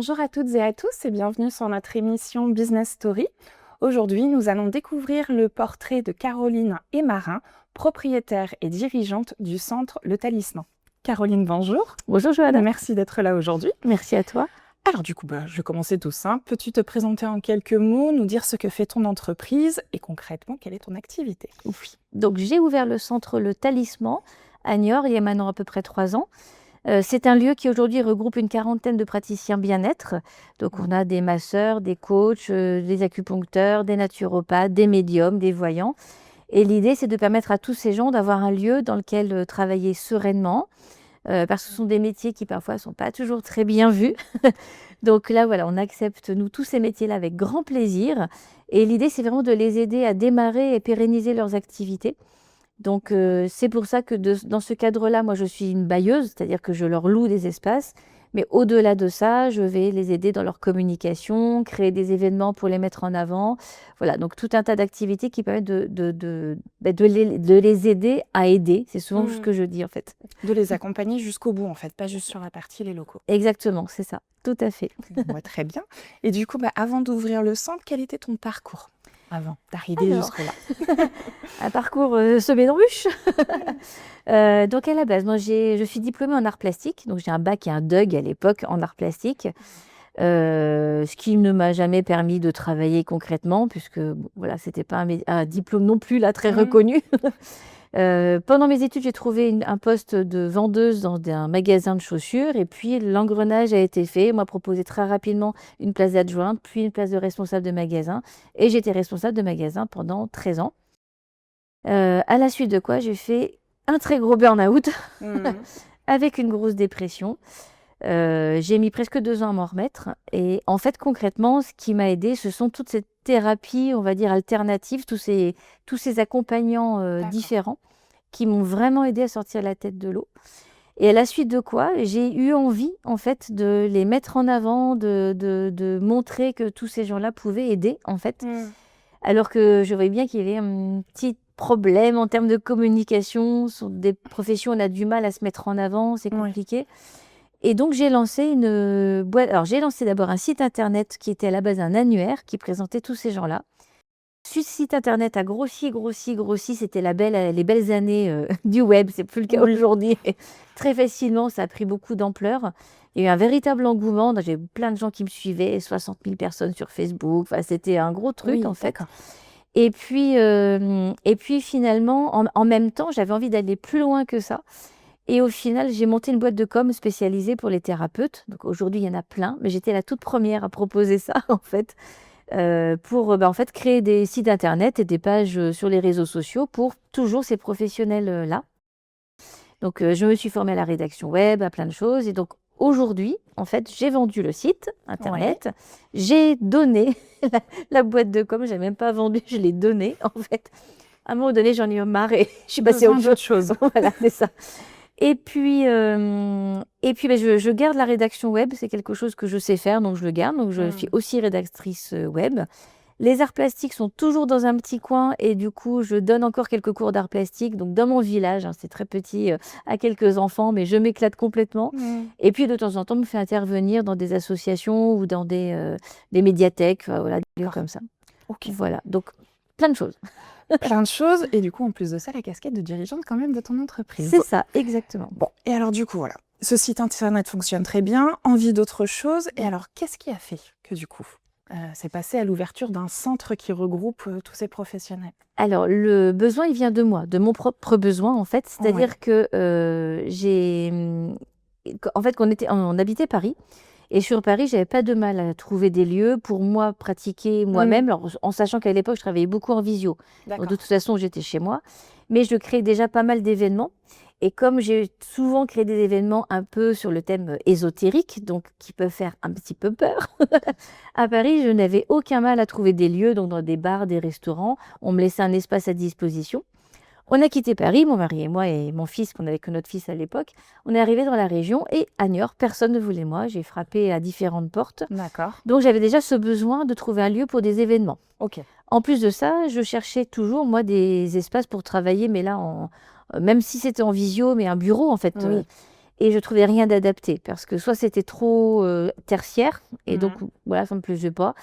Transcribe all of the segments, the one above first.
Bonjour à toutes et à tous et bienvenue sur notre émission Business Story. Aujourd'hui, nous allons découvrir le portrait de Caroline Aymarin, propriétaire et dirigeante du centre Le Talisman. Caroline, bonjour. Bonjour Johanna. Merci d'être là aujourd'hui. Merci à toi. Alors du coup, je vais commencer tout simple. Peux-tu te présenter en quelques mots, nous dire ce que fait ton entreprise et concrètement, quelle est ton activité? Oui. Donc j'ai ouvert le centre Le Talisman à Niort il y a maintenant à peu près 3 ans. C'est un lieu qui aujourd'hui regroupe une quarantaine de praticiens bien-être. Donc on a des masseurs, des coachs, des acupuncteurs, des naturopathes, des médiums, des voyants. Et l'idée, c'est de permettre à tous ces gens d'avoir un lieu dans lequel travailler sereinement, parce que ce sont des métiers qui parfois ne sont pas toujours très bien vus. Donc là, voilà, on accepte, nous, tous ces métiers-là avec grand plaisir. Et l'idée, c'est vraiment de les aider à démarrer et pérenniser leurs activités. Donc, c'est pour ça que dans ce cadre-là, moi, je suis une bailleuse, c'est-à-dire que je leur loue des espaces. Mais au-delà de ça, je vais les aider dans leur communication, créer des événements pour les mettre en avant. Voilà, donc tout un tas d'activités qui permettent de les aider à aider. C'est souvent ce que je dis, en fait. De les accompagner jusqu'au bout, en fait, pas juste sur la partie les locaux. Exactement, c'est ça, tout à fait. Très bien. Et du coup, avant d'ouvrir le centre, quel était ton parcours avant d'arriver jusque-là? Un parcours semé d'embûches. Donc à la base, moi je suis diplômée en arts plastiques, donc j'ai un bac et un DUG à l'époque en arts plastiques, ce qui ne m'a jamais permis de travailler concrètement, puisque voilà, c'était pas un diplôme non plus là très reconnu. Pendant mes études, j'ai trouvé un poste de vendeuse dans un magasin de chaussures et puis l'engrenage a été fait. On m'a proposé très rapidement une place d'adjointe, puis une place de responsable de magasin et j'étais responsable de magasin pendant 13 ans. À la suite de quoi, j'ai fait un très gros burn-out avec une grosse dépression. J'ai mis presque 2 ans à m'en remettre. Et en fait, concrètement, ce qui m'a aidée, ce sont toutes ces thérapies, on va dire, alternatives, tous ces accompagnants différents qui m'ont vraiment aidée à sortir la tête de l'eau. Et à la suite de quoi, j'ai eu envie, en fait, de les mettre en avant, de montrer que tous ces gens-là pouvaient aider, en fait. Alors que je voyais bien qu'il y avait un petit problème en termes de communication. Sur des professions, on a du mal à se mettre en avant, c'est compliqué. Et donc, j'ai lancé une boîte. Alors, j'ai lancé d'abord un site internet qui était à la base un annuaire qui présentait tous ces gens-là. Ce site internet a grossi. C'était les belles années du web. C'est plus le cas aujourd'hui. Très facilement, ça a pris beaucoup d'ampleur. Il y a eu un véritable engouement. J'ai plein de gens qui me suivaient, 60 000 personnes sur Facebook. Enfin, c'était un gros truc en fait. Et puis finalement, en même temps, j'avais envie d'aller plus loin que ça. Et au final, j'ai monté une boîte de com spécialisée pour les thérapeutes. Donc aujourd'hui, il y en a plein, mais j'étais la toute première à proposer ça en fait, pour en fait créer des sites internet et des pages sur les réseaux sociaux pour toujours ces professionnels-là. Donc je me suis formée à la rédaction web, à plein de choses. Et donc aujourd'hui, en fait, j'ai vendu le site internet, j'ai donné la boîte de com, je n'ai même pas vendu, je l'ai donnée en fait. À un moment donné, j'en ai eu marre et je suis passée à autre chose. Voilà, c'est ça. Et puis, je garde la rédaction web, c'est quelque chose que je sais faire, donc je le garde. Donc, je suis aussi rédactrice web. Les arts plastiques sont toujours dans un petit coin et du coup, je donne encore quelques cours d'arts plastiques. Donc, dans mon village, c'est très petit, à quelques enfants, mais je m'éclate complètement. Et puis, de temps en temps, je me fais intervenir dans des associations ou dans des médiathèques, voilà, des lieux comme ça. Voilà, donc plein de choses. Plein de choses. Et du coup, en plus de ça, la casquette de dirigeante quand même de ton entreprise. C'est ça, exactement. Bon, et alors du coup, voilà. Ce site internet fonctionne très bien, envie d'autre chose. Et alors, qu'est-ce qui a fait que du coup, c'est passé à l'ouverture d'un centre qui regroupe tous ces professionnels? Alors, le besoin, il vient de moi, de mon propre besoin en fait. C'est-à-dire que on habitait Paris. Et sur Paris, j'avais pas de mal à trouver des lieux pour moi pratiquer moi-même, alors, en sachant qu'à l'époque, je travaillais beaucoup en visio. Donc, de toute façon, j'étais chez moi. Mais je créais déjà pas mal d'événements. Et comme j'ai souvent créé des événements un peu sur le thème ésotérique, donc qui peuvent faire un petit peu peur, à Paris, je n'avais aucun mal à trouver des lieux, donc dans des bars, des restaurants. On me laissait un espace à disposition. On a quitté Paris, mon mari et moi et mon fils, qu'on n'avait que notre fils à l'époque. On est arrivé dans la région et à Niort, personne ne voulait moi. J'ai frappé à différentes portes. Donc j'avais déjà ce besoin de trouver un lieu pour des événements. En plus de ça, je cherchais toujours, moi, des espaces pour travailler, mais là, même si c'était en visio, mais un bureau en fait. et je trouvais rien d'adapté parce que soit c'était trop tertiaire et donc voilà, ça me plaisait pas.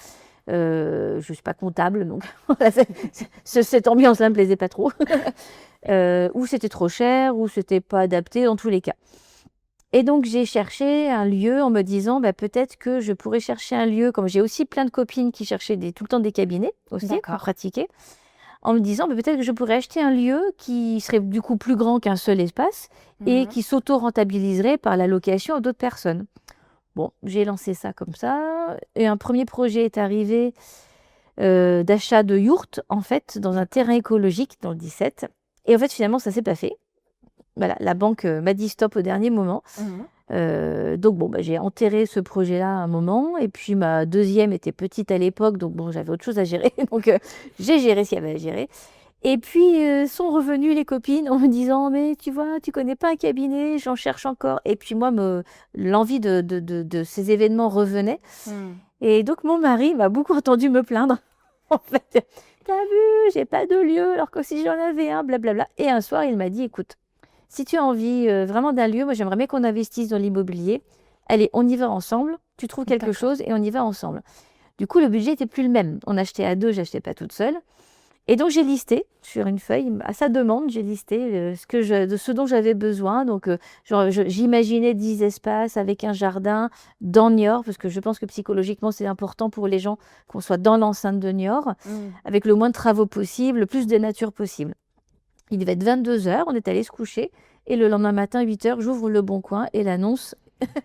Je suis pas comptable, donc voilà, cette ambiance-là me plaisait pas trop. Ou c'était trop cher, ou c'était pas adapté dans tous les cas. Et donc j'ai cherché un lieu en me disant peut-être que je pourrais chercher un lieu, comme j'ai aussi plein de copines qui cherchaient tout le temps des cabinets aussi pour D'accord. pratiquer, en me disant peut-être que je pourrais acheter un lieu qui serait du coup plus grand qu'un seul espace et qui s'auto-rentabiliserait par la location à d'autres personnes. Bon, j'ai lancé ça comme ça et un premier projet est arrivé d'achat de yourtes en fait dans un terrain écologique dans le 17 et en fait finalement ça s'est pas fait. Voilà, la banque m'a dit stop au dernier moment. Donc bon, j'ai enterré ce projet-là un moment. Et puis ma deuxième était petite à l'époque, donc bon, j'avais autre chose à gérer. Donc j'ai géré ce qu'il y avait à gérer. Et puis sont revenues les copines en me disant, mais tu vois, tu connais pas un cabinet, j'en cherche encore. Et puis moi, l'envie de ces événements revenait. Et donc mon mari m'a beaucoup entendu me plaindre. En fait, t'as vu, j'ai pas de lieu, alors que si j'en avais un, blablabla. Et un soir, il m'a dit, écoute, si tu as envie vraiment d'un lieu, moi j'aimerais bien qu'on investisse dans l'immobilier. Allez, on y va ensemble. Tu trouves quelque chose et on y va ensemble. Du coup, le budget n'était plus le même. On achetait à deux, j'achetais pas toute seule. Et donc j'ai listé sur une feuille, à sa demande, j'ai listé de ce dont j'avais besoin. Donc j'imaginais 10 espaces avec un jardin dans Niort, parce que je pense que psychologiquement c'est important pour les gens qu'on soit dans l'enceinte de Niort, avec le moins de travaux possible, le plus de nature possible. Il devait être 22h, on est allé se coucher. Et le lendemain matin, 8h, j'ouvre Le Bon Coin et l'annonce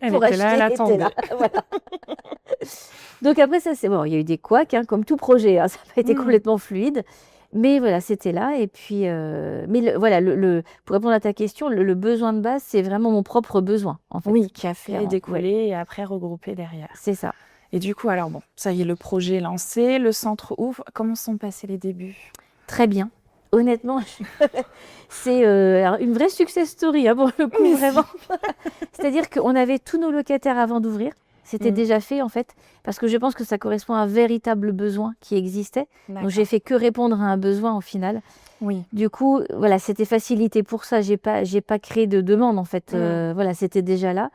pour acheter était là. Voilà. Donc après, ça, c'est bon. Il y a eu des couacs, comme tout projet. Ça n'a pas été complètement fluide. Mais voilà, c'était là. Et puis, voilà, pour répondre à ta question, le besoin de base, c'est vraiment mon propre besoin, en fait. Oui, qui a fait découler et après regrouper derrière. C'est ça. Et du coup, alors bon, ça y est, le projet est lancé, le centre ouvre. Comment sont passés les débuts? Très bien. Honnêtement, c'est une vraie success story pour le coup, vraiment. C'est-à-dire qu'on avait tous nos locataires avant d'ouvrir. C'était déjà fait en fait, parce que je pense que ça correspond à un véritable besoin qui existait. Donc j'ai fait que répondre à un besoin au final. Oui. Du coup, voilà, c'était facilité pour ça. J'ai pas créé de demande en fait. Voilà, c'était déjà là.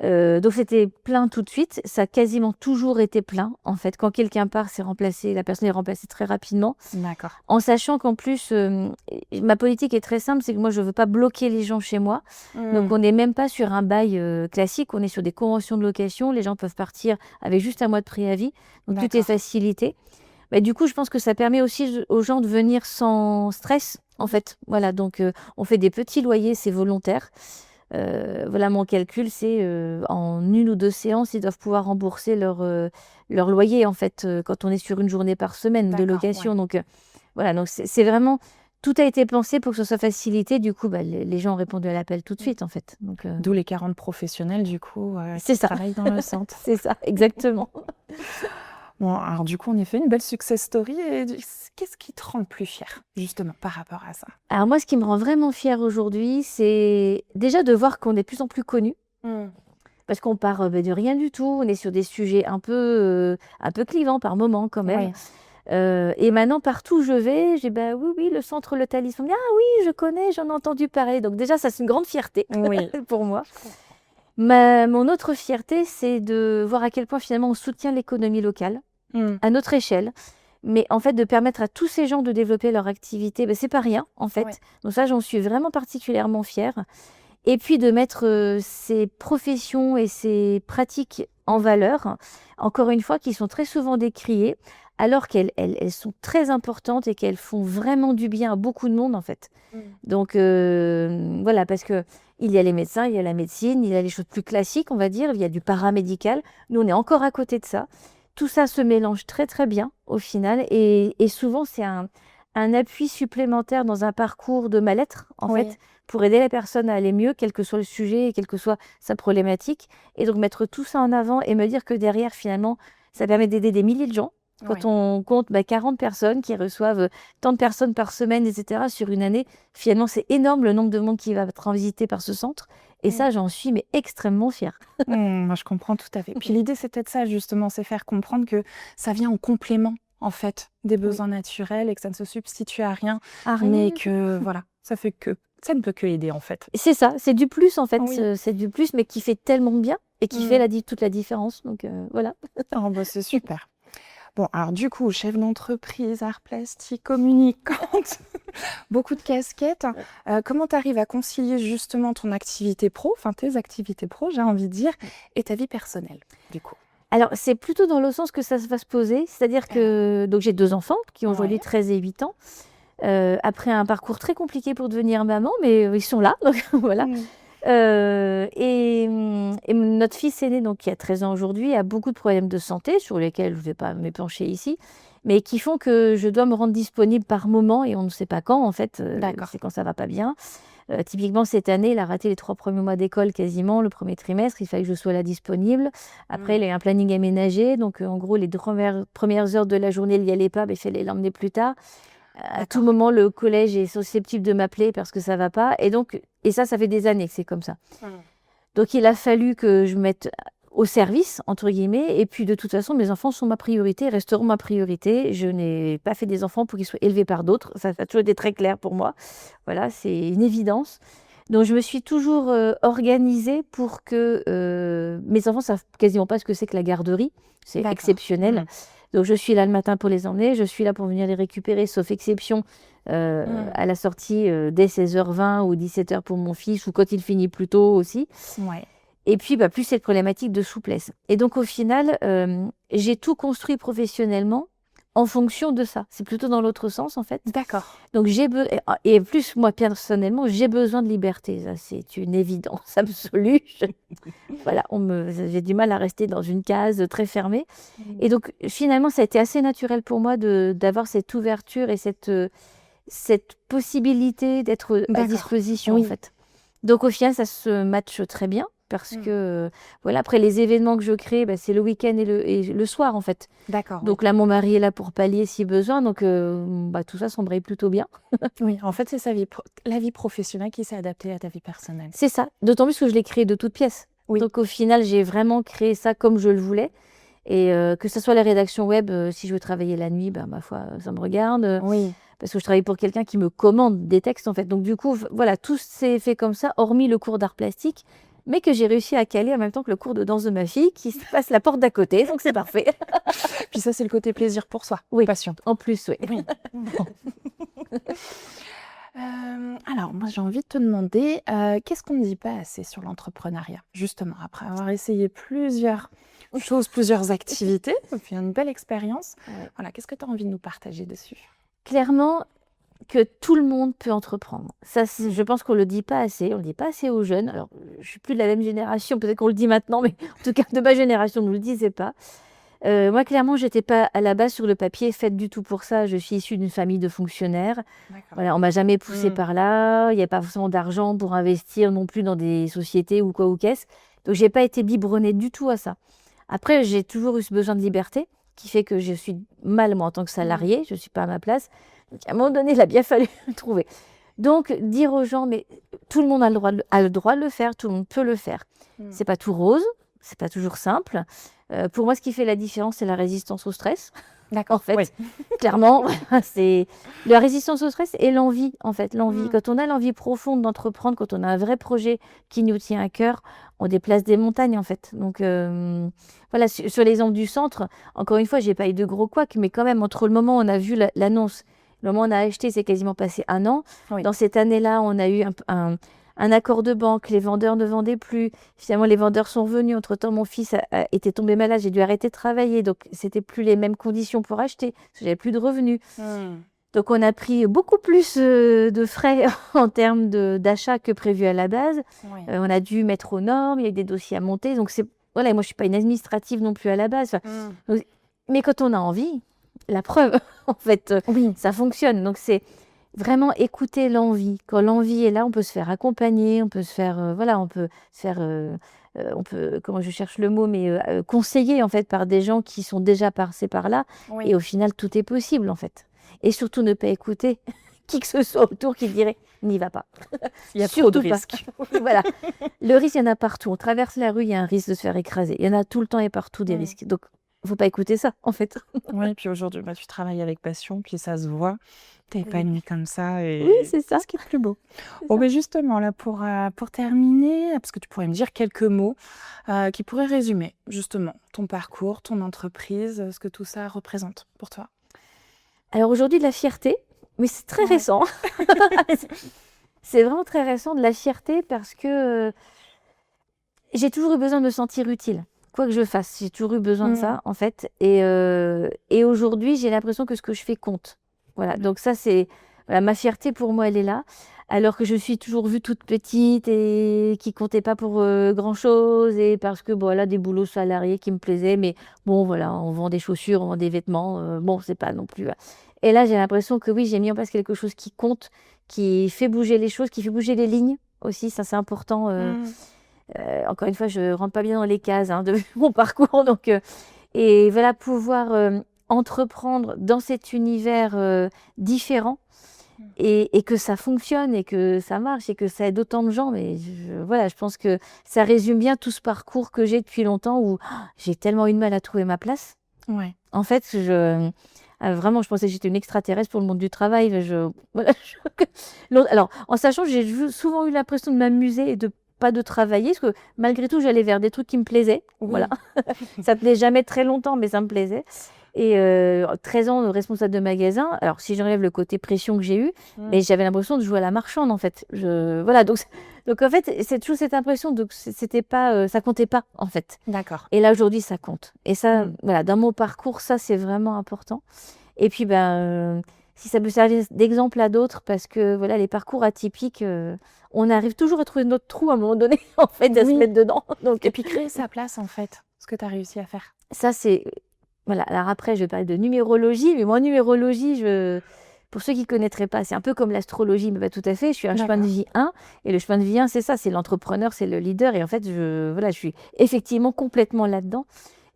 Donc c'était plein tout de suite. Ça a quasiment toujours été plein. En fait, quand quelqu'un part, la personne est remplacée très rapidement. D'accord. En sachant qu'en plus, ma politique est très simple, c'est que moi, je ne veux pas bloquer les gens chez moi. Donc, on n'est même pas sur un bail classique, on est sur des conventions de location. Les gens peuvent partir avec juste un mois de préavis. Donc, tout est facilité. Du coup, je pense que ça permet aussi aux gens de venir sans stress, en fait. Voilà, donc on fait des petits loyers, c'est volontaire. Voilà, mon calcul, c'est en 1 ou 2 séances, ils doivent pouvoir rembourser leur loyer, en fait, quand on est sur une journée par semaine de location. Ouais. Donc, voilà, donc c'est vraiment, tout a été pensé pour que ce soit facilité. Du coup, les gens ont répondu à l'appel tout de suite, en fait. D'où les 40 professionnels, du coup, qui travaillent dans le centre. C'est ça, exactement. Bon, alors du coup, on a fait une belle success story. Et qu'est-ce qui te rend le plus fière, justement, par rapport à ça? Alors moi, ce qui me rend vraiment fière aujourd'hui, c'est déjà de voir qu'on est de plus en plus connus. Parce qu'on part de rien du tout. On est sur des sujets un peu clivants par moment, quand même. Ouais. Et maintenant, partout où je vais, j'ai oui, le centre Le Talisman. Ah oui, je connais, j'en ai entendu parler. Donc déjà, ça, c'est une grande fierté pour moi. Mon autre fierté, c'est de voir à quel point finalement on soutient l'économie locale à notre échelle. Mais en fait, de permettre à tous ces gens de développer leur activité, c'est pas rien en fait. Ouais. Donc ça, j'en suis vraiment particulièrement fière. Et puis de mettre ces professions et ces pratiques en valeur, encore une fois, qui sont très souvent décriées, alors qu'elles sont très importantes et qu'elles font vraiment du bien à beaucoup de monde en fait. Donc voilà, parce que il y a les médecins, il y a la médecine, il y a les choses plus classiques, on va dire, il y a du paramédical. Nous, on est encore à côté de ça. Tout ça se mélange très très bien au final et souvent c'est un appui supplémentaire dans un parcours de mal-être en fait, pour aider la personne à aller mieux, quel que soit le sujet et quelle que soit sa problématique. Et donc mettre tout ça en avant et me dire que derrière finalement ça permet d'aider des milliers de gens. Quand on compte 40 personnes qui reçoivent tant de personnes par semaine, etc., sur une année, finalement c'est énorme le nombre de monde qui va être visité par ce centre. Et ça, j'en suis extrêmement fière. Moi, je comprends tout à fait. Puis l'idée, c'est peut-être ça, justement, c'est faire comprendre que ça vient en complément, en fait, des besoins naturels et que ça ne se substitue à rien, Ah, rien mais du tout. que voilà, ça ne peut que aider en fait. C'est ça, c'est du plus en fait, Oui. c'est du plus, mais qui fait tellement bien et qui fait toute la différence. Donc voilà. Oh, bah, c'est super. Bon, alors du coup, chef d'entreprise, art plastique, communicante, beaucoup de casquettes. Comment tu arrives à concilier justement ton activité pro, enfin tes activités pro, j'ai envie de dire, et ta vie personnelle, du coup? Alors, c'est plutôt dans le sens que ça va se poser, c'est-à-dire que donc j'ai 2 enfants qui ont aujourd'hui Ouais. 13 et 8 ans. Après un parcours très compliqué pour devenir maman, mais ils sont là, donc voilà. Mmh. Et notre fils aîné, donc qui a 13 ans aujourd'hui, a beaucoup de problèmes de santé sur lesquels je ne vais pas m'épancher ici, mais qui font que je dois me rendre disponible par moment et on ne sait pas quand, en fait, D'accord. c'est quand ça va pas bien. Typiquement, cette année, il a raté les 3 premiers mois d'école quasiment, le premier trimestre, il fallait que je sois là disponible. Après, il a eu un planning aménagé, donc en gros, les 2 premières heures de la journée, il n'y allait pas, mais il fallait l'emmener plus tard. À tout D'accord. moment, le collège est susceptible de m'appeler parce que ça va pas. Et ça fait des années que c'est comme ça. Mmh. Donc, il a fallu que je me mette au service, entre guillemets. Et puis, de toute façon, mes enfants sont ma priorité, resteront ma priorité. Je n'ai pas fait des enfants pour qu'ils soient élevés par d'autres. Ça a toujours été très clair pour moi. Voilà, c'est une évidence. Donc, je me suis toujours organisée pour que mes enfants savent quasiment pas ce que c'est que la garderie. C'est D'accord. exceptionnel. Mmh. Donc, je suis là le matin pour les emmener, je suis là pour venir les récupérer, sauf exception Mmh. à la sortie dès 16h20 ou 17h pour mon fils, ou quand il finit plus tôt aussi. Ouais. Et puis, plus cette problématique de souplesse. Et donc, au final, j'ai tout construit professionnellement en fonction de ça. C'est plutôt dans l'autre sens, en fait. D'accord. Donc, et plus, moi, personnellement, j'ai besoin de liberté. Ça, c'est une évidence absolue. Voilà, j'ai du mal à rester dans une case très fermée. Mmh. Et donc, finalement, ça a été assez naturel pour moi d'avoir cette ouverture et cette possibilité d'être à D'accord. disposition, en Oui. fait. Donc, au final, ça se matche très bien parce Mmh. que, voilà, après les événements que je crée, c'est le week-end et le soir, en fait. D'accord, oui. Donc là, mon mari est là pour pallier si besoin. Donc, tout ça s'embraye plutôt bien. Oui, en fait, c'est la vie professionnelle qui s'est adaptée à ta vie personnelle. C'est ça. D'autant plus que je l'ai créé de toutes pièces. Oui. Donc, au final, j'ai vraiment créé ça comme je le voulais. Et que ce soit la rédaction web, si je veux travailler la nuit, ma foi, ça me regarde. Oui. Parce que je travaille pour quelqu'un qui me commande des textes, en fait. Donc, du coup, voilà, tout s'est fait comme ça, hormis le cours d'art plastique, mais que j'ai réussi à caler en même temps que le cours de danse de ma fille, qui se passe la porte d'à côté. Donc, c'est parfait. Puis ça, c'est le côté plaisir pour soi. Oui. Passion. En plus, oui. Oui. Bon. Alors, moi, j'ai envie de te demander, qu'est-ce qu'on ne dit pas assez sur l'entrepreneuriat? Justement, après avoir essayé plusieurs choses, plusieurs activités, et puis une belle expérience. Ouais. Voilà, qu'est-ce que tu as envie de nous partager dessus? Clairement, que tout le monde peut entreprendre. Ça, je pense qu'on ne le dit pas assez. On ne le dit pas assez aux jeunes. Alors, je ne suis plus de la même génération, peut-être qu'on le dit maintenant, mais en tout cas, de ma génération, on ne nous le disait pas. Moi, clairement, je n'étais pas à la base sur le papier faite du tout pour ça. Je suis issue d'une famille de fonctionnaires. D'accord. Voilà, on ne m'a jamais poussée par là. Il n'y a pas forcément d'argent pour investir non plus dans des sociétés ou quoi ou qu'est-ce. Donc, je n'ai pas été biberonnée du tout à ça. Après, j'ai toujours eu ce besoin de liberté qui fait que je suis mal, moi, en tant que salariée. Je ne suis pas à ma place. Donc, à un moment donné, il a bien fallu le trouver. Donc, dire aux gens, mais tout le monde a le droit de le faire, tout le monde peut le faire. C'est pas tout rose, c'est pas toujours simple. Pour moi, ce qui fait la différence, c'est la résistance au stress. D'accord. En fait, Oui. clairement, c'est la résistance au stress et l'envie, en fait, l'envie. Mm. Quand on a l'envie profonde d'entreprendre, quand on a un vrai projet qui nous tient à cœur, on déplace des montagnes, en fait. Donc, voilà, sur l'exemple du centre, encore une fois, j'ai pas eu de gros couacs, mais quand même, entre le moment où on a vu l'annonce, le moment où on a acheté, c'est quasiment passé 1 an. Oui. Dans cette année-là, on a eu un accord de banque, les vendeurs ne vendaient plus. Finalement, les vendeurs sont venus. Entre-temps, mon fils était tombé malade, j'ai dû arrêter de travailler. Donc, c'était plus les mêmes conditions pour acheter, parce que j'avais plus de revenus. Mm. Donc, on a pris beaucoup plus de frais en termes d'achat que prévu à la base. Oui. On a dû mettre aux normes, il y a eu des dossiers à monter. Donc, voilà, moi, je ne suis pas une administrative non plus à la base. Mm. Mais quand on a envie, la preuve, en fait, Oui. ça fonctionne. Donc, c'est vraiment écouter l'envie. Quand l'envie est là, on peut se faire accompagner, on peut se faire, voilà, on peut se faire, on peut, comment je cherche le mot, mais conseiller en fait par des gens qui sont déjà passés par là. Oui. Et au final, tout est possible en fait. Et surtout, ne pas écouter qui que ce soit autour qui dirait n'y va pas. Il y a trop de Surtout pas. risques. Voilà. Le risque, il y en a partout. On traverse la rue, il y a un risque de se faire écraser. Il y en a tout le temps et partout des Mm. risques. Donc, faut pas écouter ça, en fait. Oui, puis aujourd'hui, tu travailles avec passion, puis ça se voit. Tu es Oui, épanouie comme ça oui, et c'est c'est ça, ce qui est le plus beau. c'est Bon, ça. justement, là, pour terminer, parce que tu pourrais me dire quelques mots qui pourraient résumer justement ton parcours, ton entreprise, ce que tout ça représente pour toi. Alors aujourd'hui, de la fierté, mais c'est très Ouais. récent. C'est vraiment très récent, de la fierté, parce que j'ai toujours eu besoin de me sentir utile. Quoi que je fasse, j'ai toujours eu besoin de Mmh. ça, en fait. Et aujourd'hui, j'ai l'impression que ce que je fais compte. Voilà, Ouais. donc ça, c'est... Voilà, ma fierté, pour moi, elle est là. Alors que je suis toujours vue toute petite et qui comptait pas pour grand-chose. Et parce que, bon, voilà, des boulots salariés qui me plaisaient. Mais bon, voilà, on vend des chaussures, on vend des vêtements. Bon, c'est pas non plus... Et là, j'ai l'impression que oui, j'ai mis en place quelque chose qui compte, qui fait bouger les choses, qui fait bouger les lignes aussi. Ça, c'est important. Mmh. Encore une fois, je rentre pas bien dans les cases de mon parcours, donc et voilà, pouvoir entreprendre dans cet univers différent Mmh. et que ça fonctionne et que ça marche et que ça aide autant de gens. Mais voilà, je pense que ça résume bien tout ce parcours que j'ai depuis longtemps où j'ai tellement eu de mal à trouver ma place. Ouais. En fait, vraiment, je pensais que j'étais une extraterrestre pour le monde du travail. Voilà, alors, en sachant que j'ai souvent eu l'impression de m'amuser et de pas de travailler, parce que malgré tout, j'allais vers des trucs qui me plaisaient. Voilà. Oui. Ça ne tenait jamais très longtemps, mais ça me plaisait. Et 13 ans de responsable de magasin. Alors, si j'enlève le côté pression que j'ai eu, Mmh. mais j'avais l'impression de jouer à la marchande, en fait. Voilà, donc en fait, c'est toujours cette impression de que c'était pas, ça comptait pas, en fait. D'accord. Et là, aujourd'hui, ça compte. Et ça, Mmh. voilà, dans mon parcours, ça, c'est vraiment important. Et puis, si ça peut servir d'exemple à d'autres, parce que voilà, les parcours atypiques, on arrive toujours à trouver notre trou à un moment donné, en fait, à se Oui. mettre dedans. Donc, Et puis créer sa place, en fait, ce que tu as réussi à faire. ça, c'est... Voilà, alors après, je vais parler de numérologie, mais moi, numérologie, pour ceux qui ne connaîtraient pas, c'est un peu comme l'astrologie, mais pas tout à fait. Je suis un chemin de D'accord. vie 1, et le chemin de vie 1, c'est ça, c'est l'entrepreneur, c'est le leader, et en fait, voilà, je suis effectivement complètement là-dedans,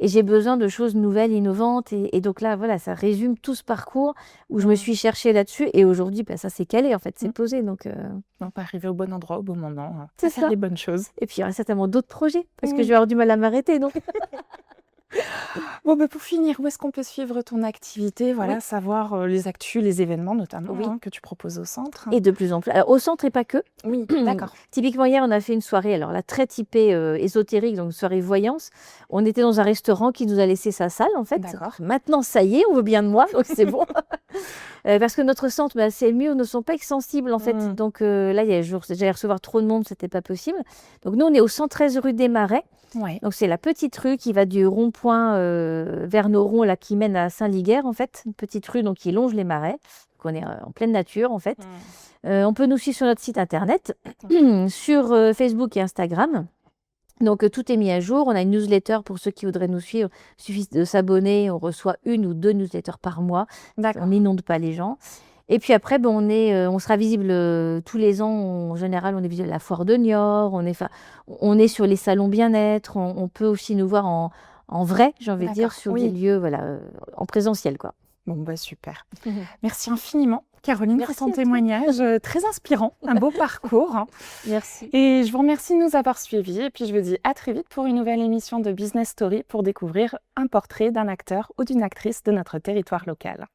et j'ai besoin de choses nouvelles, innovantes, et donc là, voilà, ça résume tout ce parcours où je me Mmh. suis cherchée là-dessus, et aujourd'hui, ça s'est calé, en fait, c'est Mmh. posé, donc Donc, arriver au bon endroit, au bon moment, c'est à faire ça. les bonnes choses. Et puis, il y aura certainement d'autres projets, parce que je Oui. vais avoir du mal à m'arrêter, donc. Bon, pour finir, où est-ce qu'on peut suivre ton activité? Oui, Voilà, savoir les actus, les événements notamment oui. que tu proposes au centre. Et de plus en plus. Alors, au centre et pas que. Oui, d'accord. Typiquement, hier, on a fait une soirée, alors là, très typée ésotérique, donc soirée voyance. On était dans un restaurant qui nous a laissé sa salle, en fait. D'accord. Maintenant, ça y est, on veut bien de moi, donc c'est bon. Parce que notre centre, ces murs ne sont pas extensibles, en fait. Mmh. Donc là, il y a j'allais recevoir trop de monde, c'était pas possible. Donc nous, on est au 113 rue des Marais. Ouais. Donc c'est la petite rue qui va du rond-point vers Noron, là, qui mène à Saint-Liguerre, en fait. Une petite rue donc, qui longe les marais. Donc on est en pleine nature, en fait. Mmh. On peut nous suivre sur notre site internet, sur Facebook et Instagram. Donc tout est mis à jour. On a une newsletter pour ceux qui voudraient nous suivre. Il suffit de s'abonner. On reçoit 1 ou 2 newsletters par mois. On D'accord. n'inonde pas les gens. Et puis après, on sera visible tous les ans. En général, on est visible à la Foire de Niort. On est sur les salons bien-être. On peut aussi nous voir en vrai, j'ai envie de dire, D'accord. sur des Oui. lieux, voilà, en présentiel, quoi. Bon, super. Merci infiniment, Caroline, pour Merci ton à toi. témoignage très inspirant, un beau parcours. Merci. Et je vous remercie de nous avoir suivis. Et puis, je vous dis à très vite pour une nouvelle émission de Business Story pour découvrir un portrait d'un acteur ou d'une actrice de notre territoire local.